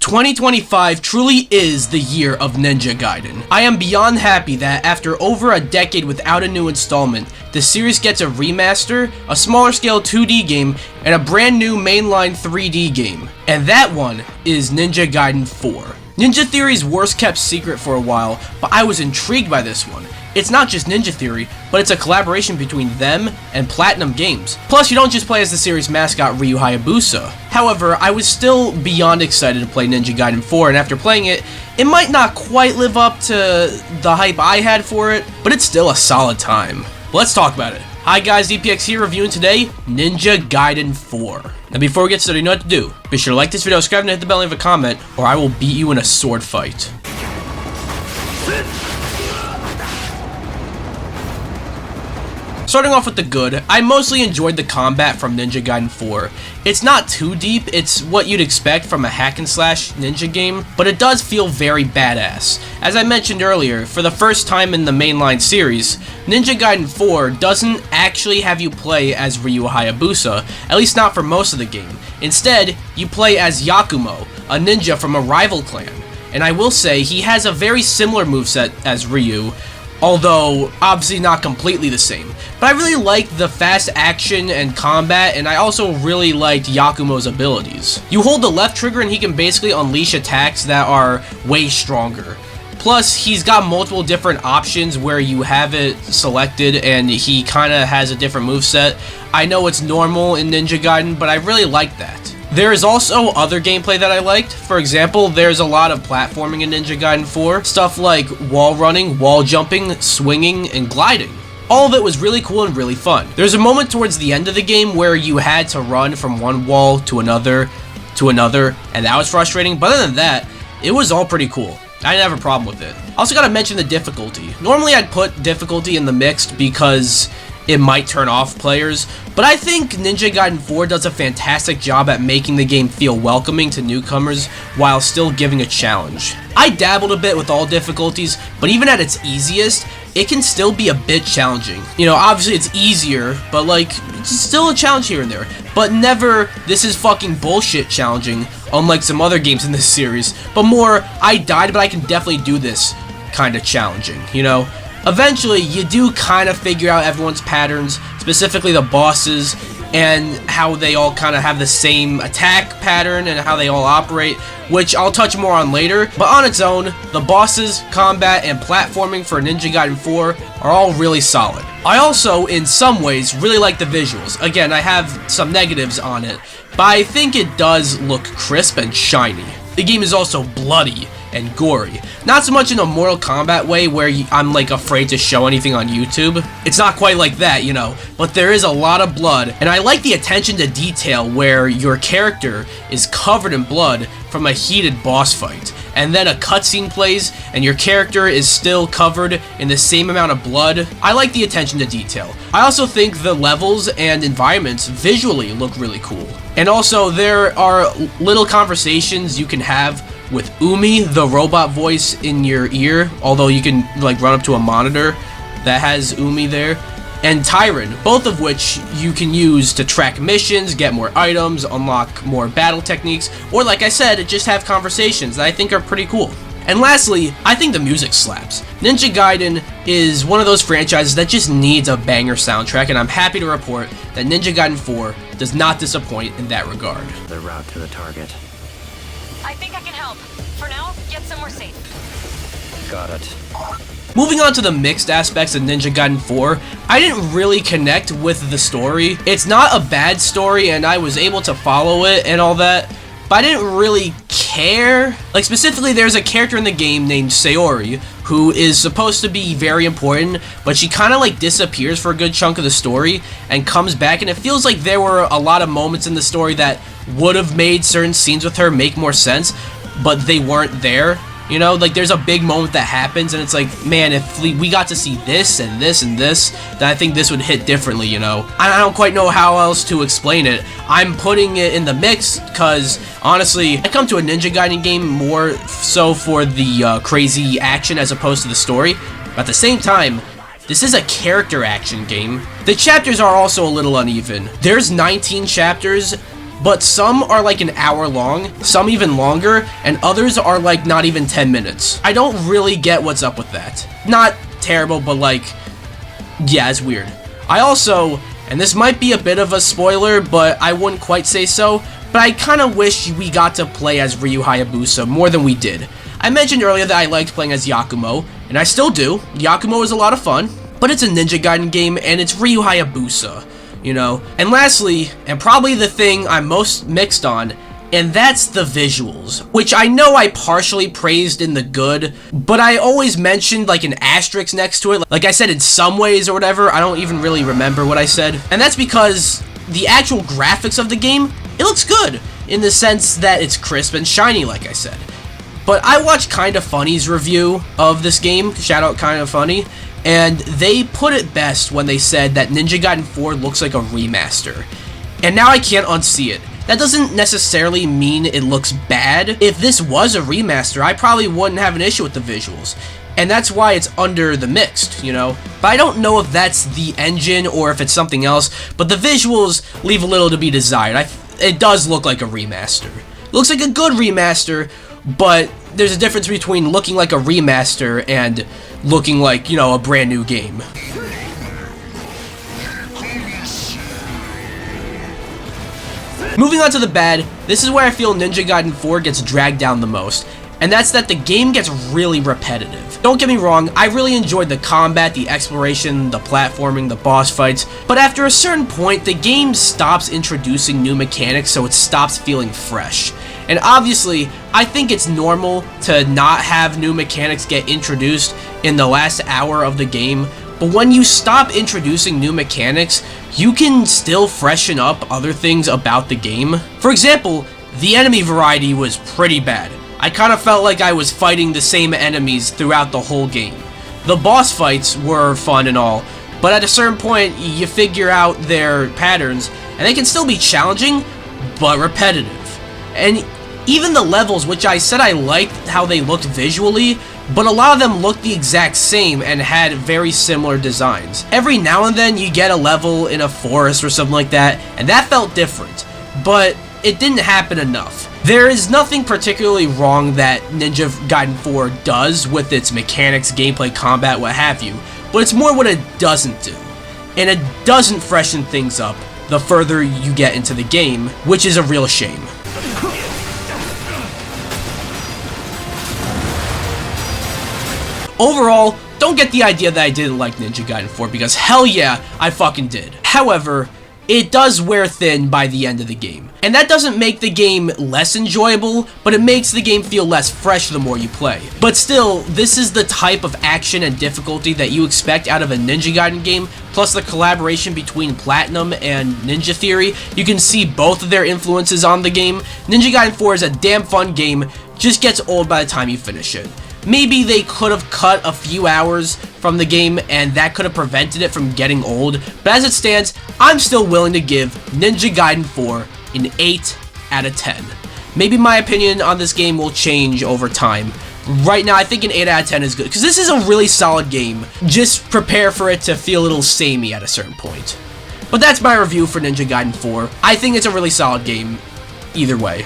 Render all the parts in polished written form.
2025 truly is the year of Ninja Gaiden. I am beyond happy that after over a decade without a new installment, the series gets a remaster, a smaller scale 2D game, and a brand new mainline 3D game. And that one is Ninja Gaiden 4. Ninja Theory's worst kept secret for a while, but I was intrigued by this one. It's not just Ninja Theory, but it's a collaboration between them and Platinum Games. Plus, you don't just play as the series mascot Ryu Hayabusa. However, I was still beyond excited to play Ninja Gaiden 4, and after playing it, it might not quite live up to the hype I had for it, but it's still a solid time. Let's talk about it. Hi guys, DPX here reviewing today Ninja Gaiden 4. Now before we get started, you know what to do. Be sure to like this video, subscribe, and hit the bell and leave a comment, or I will beat you in a sword fight. Starting off with the good, I mostly enjoyed the combat from Ninja Gaiden 4. It's not too deep, it's what you'd expect from a hack and slash ninja game, but it does feel very badass. As I mentioned earlier, for the first time in the mainline series, Ninja Gaiden 4 doesn't actually have you play as Ryu Hayabusa, at least not for most of the game. Instead, you play as Yakumo, a ninja from a rival clan. And I will say, he has a very similar moveset as Ryu, although obviously not completely the same. But I really liked the fast action and combat, and I also really liked Yakumo's abilities. You hold the left trigger and he can basically unleash attacks that are way stronger. Plus, he's got multiple different options where you have it selected and he kind of has a different moveset. I know it's normal in Ninja Gaiden, but I really like that. There is also other gameplay that I liked. For example, there's a lot of platforming in Ninja Gaiden 4. Stuff like wall running, wall jumping, swinging, and gliding. All of it was really cool and really fun. There's a moment towards the end of the game where you had to run from one wall to another, and that was frustrating. But other than that, it was all pretty cool. I didn't have a problem with it. Also gotta mention the difficulty. Normally I'd put difficulty in the mixed because it might turn off players, but I think Ninja Gaiden 4 does a fantastic job at making the game feel welcoming to newcomers while still giving a challenge. I dabbled a bit with all difficulties, but even at its easiest, it can still be a bit challenging. You know, obviously it's easier, but like, it's still a challenge here and there. But never, this is fucking bullshit challenging, unlike some other games in this series, but more, I died but I can definitely do this kind of challenging, you know? Eventually, you do kind of figure out everyone's patterns, specifically the bosses, and how they all kind of have the same attack pattern and how they all operate, which I'll touch more on later. But on its own, the bosses, combat, and platforming for Ninja Gaiden 4 are all really solid. I also, in some ways, really like the visuals. Again, I have some negatives on it, but I think it does look crisp and shiny. The game is also bloody and gory. Not so much in a Mortal Kombat way where I'm like afraid to show anything on YouTube. It's not quite like that, you know, but there is a lot of blood, and I like the attention to detail where your character is covered in blood from a heated boss fight, and then a cutscene plays and your character is still covered in the same amount of blood. I like the attention to detail. I also think the levels and environments visually look really cool. And also there are little conversations you can have with Umi, the robot voice in your ear, although you can like run up to a monitor that has Umi there, and Tyron, both of which you can use to track missions, get more items, unlock more battle techniques, or like I said, just have conversations that I think are pretty cool. And lastly, I think the music slaps. Ninja Gaiden is one of those franchises that just needs a banger soundtrack, and I'm happy to report that Ninja Gaiden 4 does not disappoint in that regard. The route to the target. I think I can help. For now, get somewhere safe. Got it. Moving on to the mixed aspects of Ninja Gaiden 4, I didn't really connect with the story. It's not a bad story and I was able to follow it and all that, but I didn't really care. Like specifically, there's a character in the game named Sayori who is supposed to be very important, but she kind of like disappears for a good chunk of the story and comes back, and it feels like there were a lot of moments in the story that would have made certain scenes with her make more sense, but they weren't there. You know, like there's a big moment that happens and it's like, man, if we got to see this and this and this, then I think this would hit differently, you know. I don't quite know how else to explain it. I'm putting it in the mix because, honestly, I come to a Ninja Gaiden game more so for the crazy action as opposed to the story. But at the same time, this is a character action game. The chapters are also a little uneven. There's 19 chapters, but some are like an hour long, some even longer, and others are like not even 10 minutes. I don't really get what's up with that. Not terrible, but like, yeah, it's weird. I also, and this might be a bit of a spoiler, but I wouldn't quite say so, but I kind of wish we got to play as Ryu Hayabusa more than we did. I mentioned earlier that I liked playing as Yakumo, and I still do. Yakumo is a lot of fun, but it's a Ninja Gaiden game, and it's Ryu Hayabusa, you know? And lastly, and probably the thing I'm most mixed on, and that's the visuals, which I know I partially praised in the good, but I always mentioned like an asterisk next to it, like I said in some ways or whatever. I don't even really remember what I said, and that's because the actual graphics of the game, it looks good, in the sense that it's crisp and shiny, like I said. But I watched Kinda Funny's review of this game, shout out Kinda Funny, and they put it best when they said that Ninja Gaiden 4 looks like a remaster. And now I can't unsee it. That doesn't necessarily mean it looks bad. If this was a remaster, I probably wouldn't have an issue with the visuals. And that's why it's under the mixed, you know? But I don't know if that's the engine or if it's something else, but the visuals leave a little to be desired. It does look like a remaster. It looks like a good remaster, but there's a difference between looking like a remaster and looking like, you know, a brand new game. Moving on to the bad, this is where I feel Ninja Gaiden 4 gets dragged down the most, and that's that the game gets really repetitive. Don't get me wrong, I really enjoyed the combat, the exploration, the platforming, the boss fights, but after a certain point, the game stops introducing new mechanics, so it stops feeling fresh. And obviously, I think it's normal to not have new mechanics get introduced in the last hour of the game, but when you stop introducing new mechanics, you can still freshen up other things about the game. For example, the enemy variety was pretty bad. I kind of felt like I was fighting the same enemies throughout the whole game. The boss fights were fun and all, but at a certain point, you figure out their patterns, and they can still be challenging, but repetitive. And even the levels, which I said I liked how they looked visually, but a lot of them looked the exact same and had very similar designs. Every now and then you get a level in a forest or something like that, and that felt different, but it didn't happen enough. There is nothing particularly wrong that Ninja Gaiden 4 does with its mechanics, gameplay, combat, what have you, but it's more what it doesn't do. And it doesn't freshen things up the further you get into the game, which is a real shame. Overall, don't get the idea that I didn't like Ninja Gaiden 4, because hell yeah, I fucking did. However, it does wear thin by the end of the game. And that doesn't make the game less enjoyable, but it makes the game feel less fresh the more you play. But still, this is the type of action and difficulty that you expect out of a Ninja Gaiden game, plus the collaboration between Platinum and Ninja Theory. You can see both of their influences on the game. Ninja Gaiden 4 is a damn fun game, just gets old by the time you finish it. Maybe they could have cut a few hours from the game and that could have prevented it from getting old, but as it stands, I'm still willing to give Ninja Gaiden 4 an 8 out of 10. Maybe my opinion on this game will change over time. Right now, I think an 8 out of 10 is good, because this is a really solid game. Just prepare for it to feel a little samey at a certain point. But that's my review for Ninja Gaiden 4. I think it's a really solid game, either way.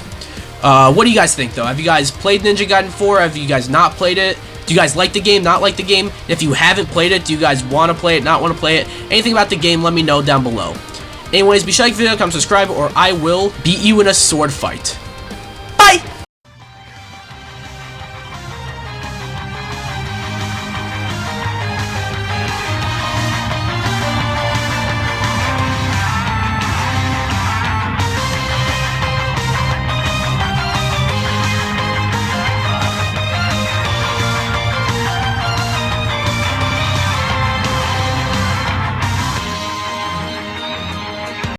What do you guys think, though? Have you guys played Ninja Gaiden 4? Have you guys not played it? Do you guys like the game, not like the game? If you haven't played it, do you guys want to play it, not want to play it? Anything about the game, let me know down below. Anyways, be sure to like the video, comment, subscribe, or I will beat you in a sword fight.